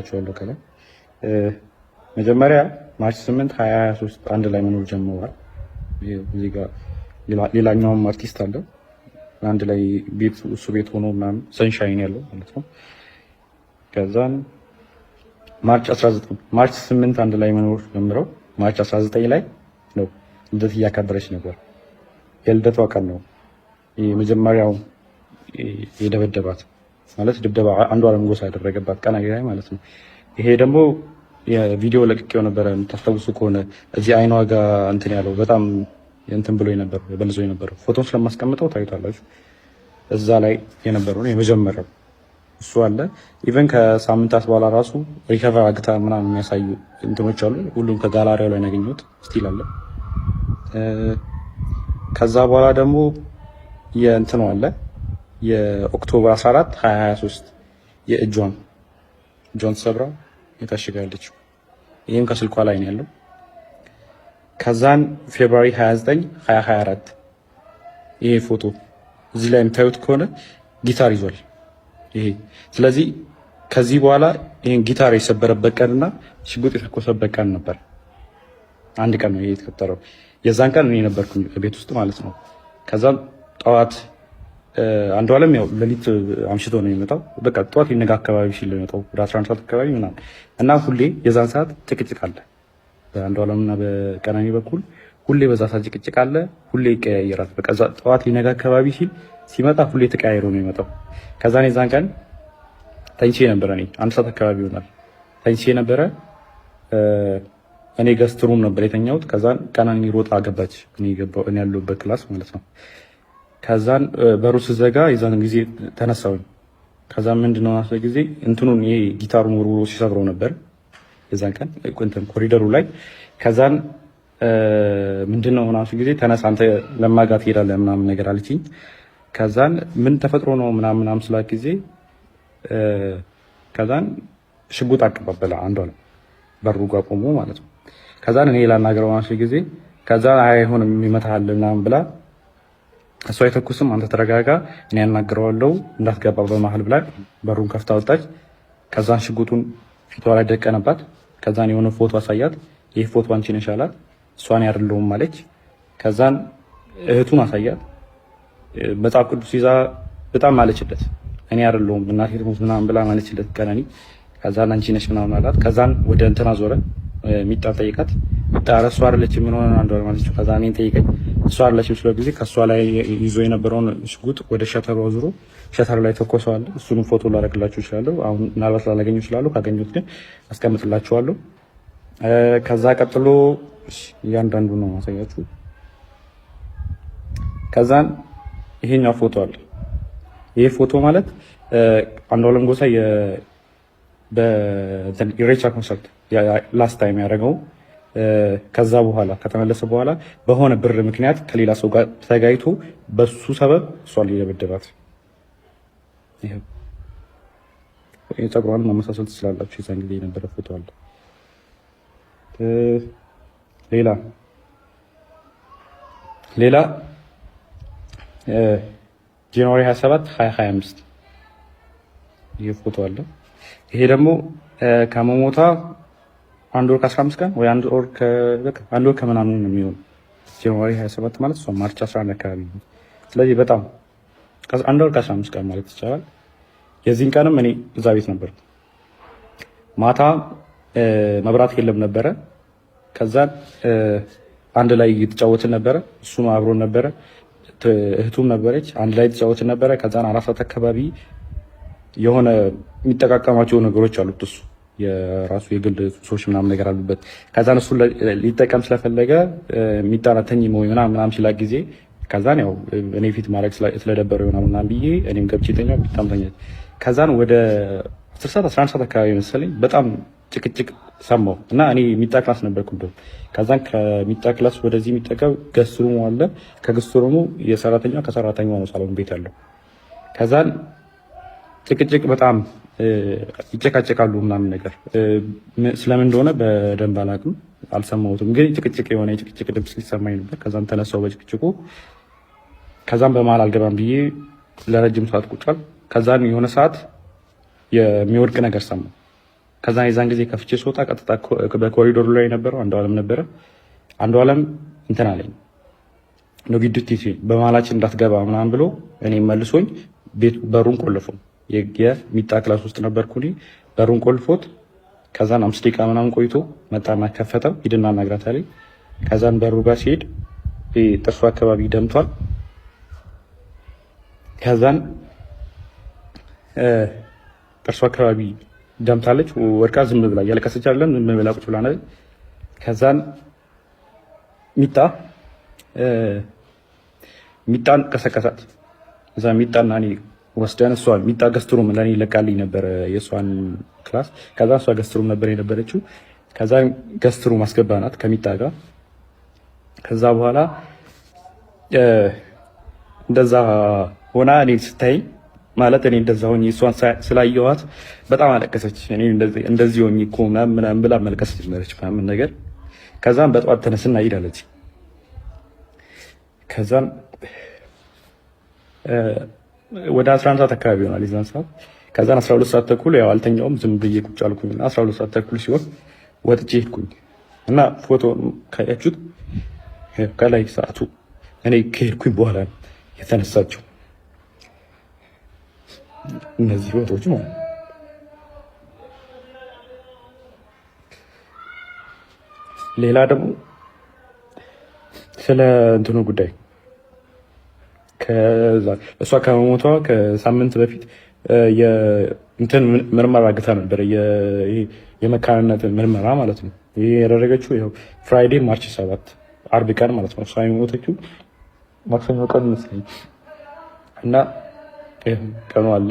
አስቀምጥላችኋለሁ ከላይ። መጀመሪያ ማርች 8 2023 አንድ ላይ መኖር ጀምረዋል። እዚህ ጋር ሌላኛውም አርቲስት አለ አንድ ላይ ቤት እሱ ቤት ሆኖ ምናምን ሰንሻይን ያለው ማለት ነው። ከዛን ማርች 8 አንድ ላይ መኖር ጀምረው ማርች 19 ላይ ነው ልደት እያከበረች ነበር። የልደቷ ቀን ነው የመጀመሪያው የደበደባት ማለት ድብደባ አንዷለም ጎሳ ያደረገባት ቀን ላይ ማለት ነው። ይሄ ደግሞ የቪዲዮ ለቅቄው ነበረ የምታስታውሱ ከሆነ እዚህ አይኗ ጋር እንትን ያለው በጣም እንትን ብሎ የነበረ በልዞ የነበረ ፎቶን ስለማስቀምጠው ታዩታላችሁ። እዛ ላይ የነበረው የመጀመሪያው እሱ አለ። ኢቨን ከሳምንታት በኋላ ራሱ ሪከቨር አግታ ምናምን የሚያሳዩ እንትኖች አሉ። ሁሉም ከጋላሪያው ላይ ያገኙት ስቲል አለ። ከዛ በኋላ ደግሞ የእንትኑ አለ የኦክቶበር 14 2023 የእጇን ሰብራ የታሽጋለች። ይሄም ከስልኳ ላይ ነው ያለው። ከዛን ፌብሩዋሪ 29 2024 ይሄ ፎቶ እዚህ ላይ የምታዩት ከሆነ ጊታር ይዟል ይሄ። ስለዚህ ከዚህ በኋላ ይሄን ጊታር የሰበረበት ቀንና ሽጉጥ የተኮሰበት ቀን ነበር። አንድ ቀን ነው ይሄ የተፈጠረው። የዛን ቀን እኔ ነበርኩኝ ቤት ውስጥ ማለት ነው። ከዛም ጠዋት አንዷለም ያው ሌሊት አምሽቶ ነው የሚመጣው። በቃ ጠዋት ይነጋ አካባቢ ሲል ነው የሚመጣው ወደ 11 ሰዓት አካባቢ ምናምን እና ሁሌ የዛን ሰዓት ጭቅጭቅ አለ በአንዷለምና በቀናኒ በኩል ሁሌ በዛ ሰዓት ጭቅጭቅ አለ። ሁሌ ይቀያየራል። በቃ ጠዋት ሊነጋ አካባቢ ሲል ሲመጣ ሁሌ ተቀያይሮ ነው የሚመጣው። ከዛን የዛን ቀን ተኝቼ ነበረ። እኔ 1 ሰዓት አካባቢ ይሆናል ተኝቼ ነበረ። እኔ ገስት ሩም ነበር የተኛሁት። ከዛን ቀናኒ ሮጣ ገባች እኔ ያለሁበት ክላስ ማለት ነው። ከዛን በሩ ስዘጋ የዛን ጊዜ ተነሳሁኝ። ከዛን ምንድነው አስለ ጊዜ እንትኑን ይሄ ጊታሩን ወርውሮ ሲሰብረው ነበር የዛን ቀን እንትን ኮሪደሩ ላይ። ከዛን ምንድነው አስለ ጊዜ ተነሳ አንተ ለማጋት ትሄዳለህ ምናምን ነገር አለችኝ። ከዛን ምን ተፈጥሮ ነው ምናምን ስላት ጊዜ ከዛን ሽጉጥ አቀባበለ አንዷለም በሩ ጋር ቆሞ ማለት ነው። ከዛን እኔ ላናገረው አስለ ጊዜ ከዛን አይሆንም ይመታሃል ምናምን ብላ እሷ አይተኩስም አንተ ተረጋጋ እኔ ያናግረዋለሁ እንዳትገባ በመሃል ብላ በሩን ከፍታ ወጣች። ከዛን ሽጉጡን ፊቷ ላይ ደቀነባት። ከዛን የሆነ ፎቶ አሳያት። ይሄ ፎቶ አንቺ ነሽ አላት። እሷን አይደለሁም አለች። ከዛን እህቱን አሳያት። መጽሐፍ ቅዱስ ይዛ በጣም ማለችለት እኔ አይደለሁም እናቴ ትሞት ምናምን ብላ ማለችለት ቀነኒ። ከዛን አንቺ ነሽ ምናምን አላት። ከዛን ወደ እንትና ዞረ ሚጣ ጠይቃት። ሚጣ እሷ አይደለችም ምን ሆነ አንዷለም ማለት ነው። ከዛን እኔን ጠይቀኝ እሷ አይደለችም ስለ ጊዜ ከሷ ላይ ይዞ የነበረውን ሽጉጥ ወደ ሸተሩ አዙሮ ሸተሩ ላይ ተኮሰዋል። እሱንም ፎቶ ላደርግላችሁ እችላለሁ። አሁን ምናልባት ላገኘው እችላለሁ። ካገኘሁት ግን አስቀምጥላችኋለሁ። ከዛ ቀጥሎ እያንዳንዱ ነው ማሳያችሁ። ከዛን ይሄኛው ፎቶ አለ። ይሄ ፎቶ ማለት አንዷለም ጎሳ በኢሬቻ ኮንሰርት ላስት ታይም ያደረገው ከዛ በኋላ ከተመለሰ በኋላ በሆነ ብር ምክንያት ከሌላ ሰው ጋር ተጋይቶ በሱ ሰበብ እሷን ሊደበደባት። ይሄ ፀጉሯን ማመሳሰል ትችላላችሁ። የዛን ጊዜ የነበረ ፎቶ አለ። ሌላ ጃንዋሪ 27 2025 ይሄ ፎቶ አለ። ይሄ ደግሞ ከመሞታ 1 ወር ከ15 ቀን ወይ 1 ወር ከምናምን ነው የሚሆነው። ጃንዋሪ 27 ማለት እሷ ማርች 11 አካባቢ ነው። ስለዚህ በጣም 1 ወር ከ15 ቀን ማለት ይቻላል። የዚህን ቀንም እኔ እዛ ቤት ነበር። ማታ መብራት የለም ነበረ። ከዛ አንድ ላይ እየተጫወትን ነበረ። እሱም አብሮን ነበረ። እህቱም ነበረች። አንድ ላይ እየተጫወትን ነበረ። ከዛን 4 ሰዓት አካባቢ የሆነ የሚጠቃቀማቸው ነገሮች አሉት እሱ የራሱ የግል ሱሶች ምናምን ነገር አሉበት። ከዛን እሱ ሊጠቀም ስለፈለገ የሚጣራተኝ ወይ ምናምን ሲላ ጊዜ ከዛን ያው እኔ ፊት ማድረግ ስለደበረው ምናምን ብዬ እኔም ገብቼ ተኛው። በጣም ተኛች። ከዛን ወደ 10 ሰዓት 11 ሰዓት አካባቢ መሰለኝ በጣም ጭቅጭቅ ሰማሁ እና እኔ ሚጣ ክላስ ነበርኩ። ከዛን ከሚጣ ክላስ ወደዚህ የሚጠቀው ገስት ሩሙ አለ። ከገስት ሩሙ የሰራተኛው ከሰራተኛው ነው ሳሎን ቤት ያለው። ከዛን ጭቅጭቅ በጣም ይጨቃጨቃሉ ምናምን ነገር ስለምን እንደሆነ በደንብ አላውቅም፣ አልሰማሁትም። ግን ጭቅጭቅ የሆነ የጭቅጭቅ ድምፅ ሊሰማኝ ነበር። ከዛን ተነሳው በጭቅጭቁ። ከዛን በመሀል አልገባም ብዬ ለረጅም ሰዓት ቁጭ አልኩ። ከዛን የሆነ ሰዓት የሚወድቅ ነገር ሰማሁ። ከዛ የዛን ጊዜ ከፍቼ ስወጣ ቀጥታ በኮሪዶሩ ላይ የነበረው አንዷለም ነበረ። አንዷለም እንትን አለኝ ነው ግድት በመሀላችን እንዳትገባ ምናምን ብሎ እኔ መልሶኝ በሩን ቆልፎ የሚጣ ክላስ ውስጥ ነበርኩ እኔ። በሩን ቆልፎት ከዛን 5 ደቂቃ ምናምን ቆይቶ መጣና ከፈተው ሂድና አናግራት አለኝ። ከዛን በሩ ጋር ሲሄድ ጥርሱ አካባቢ ደምቷል። ከዛን ጥርሱ አካባቢ ደምታለች። ወድቃ ዝም ብላ እያለቀሰች አይደለም ዝም ብላ ቁጭ ብላ ነው። ከዛን ሚጣን ቀሰቀሳት። እዛ ሚጣና እኔ ወስደን እሷ ሚጣ ገስትሩም ለኔ ለቃልኝ ነበር የእሷን ክላስ። ከዛ እሷ ገስትሩም ነበር የነበረችው። ከዛ ገስትሩም አስገባናት ከሚጣ ጋር። ከዛ በኋላ እንደዛ ሆና እኔ ስታይ ማለት እኔ እንደዛ ሆኜ እሷን ስላየኋት በጣም አለቀሰች። እኔ እንደዚህ ሆኜ እኮ ምናምን ብላ መልቀስ ጀመረች ምናምን ነገር። ከዛም በጠዋት ተነስና ሄዳለች። ከዛም ወደ 11 ሰዓት አካባቢ ይሆናል የዛን ሰዓት። ከዛን 12 ሰዓት ተኩል ያው አልተኛውም ዝም ብዬ ቁጭ አልኩኝና 12 ሰዓት ተኩል ሲሆን ወጥቼ ሄድኩኝ እና ፎቶ ካያችሁት ከላይ ሰዓቱ እኔ ከሄድኩኝ በኋላ የተነሳችው እነዚህ ፎቶዎች ነው። ሌላ ደግሞ ስለ እንትኑ ጉዳይ እሷ ከመሞቷ ከሳምንት በፊት የእንትን ምርመራ አግታ ነበር። የመካንነት ምርመራ ማለት ነው። ይሄ ያደረገችው ይኸው ፍራይዴ ማርች 7 አርብ ቀን ማለት ነው። እሷ የሞተችው ማክሰኞ ቀን መስለኝ እና ቀኑ አለ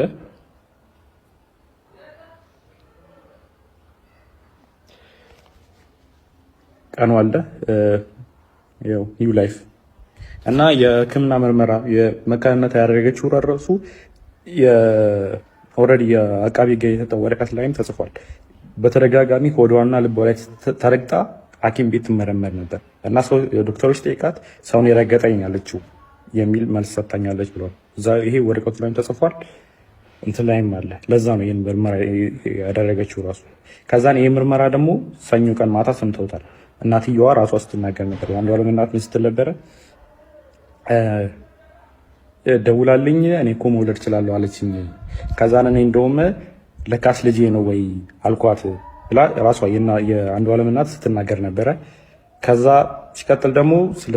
ያው ኒው ላይፍ እና የሕክምና ምርመራ የመካንነት ያደረገችው ራሱ ኦልሬዲ የአቃቢ ሕግ የተሰጠው ወረቀት ላይም ተጽፏል። በተደጋጋሚ ሆዷና ልቧ ላይ ተረግጣ ሐኪም ቤት ትመረመር ነበር እና ዶክተሮች ጠይቃት ሰውን የረገጠኝ አለችው የሚል መልስ ሰጥታኛለች ብሏል። እዛ ይሄ ወረቀቱ ላይም ተጽፏል እንትን ላይም አለ። ለዛ ነው ይሄን ምርመራ ያደረገችው ራሱ። ከዛን ይሄ ምርመራ ደግሞ ሰኞ ቀን ማታ ሰምተውታል። እናትየዋ ራሷ ስትናገር ነበር። አንዷለም እናት ምን ስትል ነበረ? ደውላልኝ እኔ እኮ መውለድ እችላለሁ አለችኝ። ከዛን እኔ እንደውም ለካስ ልጄ ነው ወይ አልኳት ብላ ራሷ የአንዷለም እናት ስትናገር ነበረ። ከዛ ሲቀጥል ደግሞ ስለ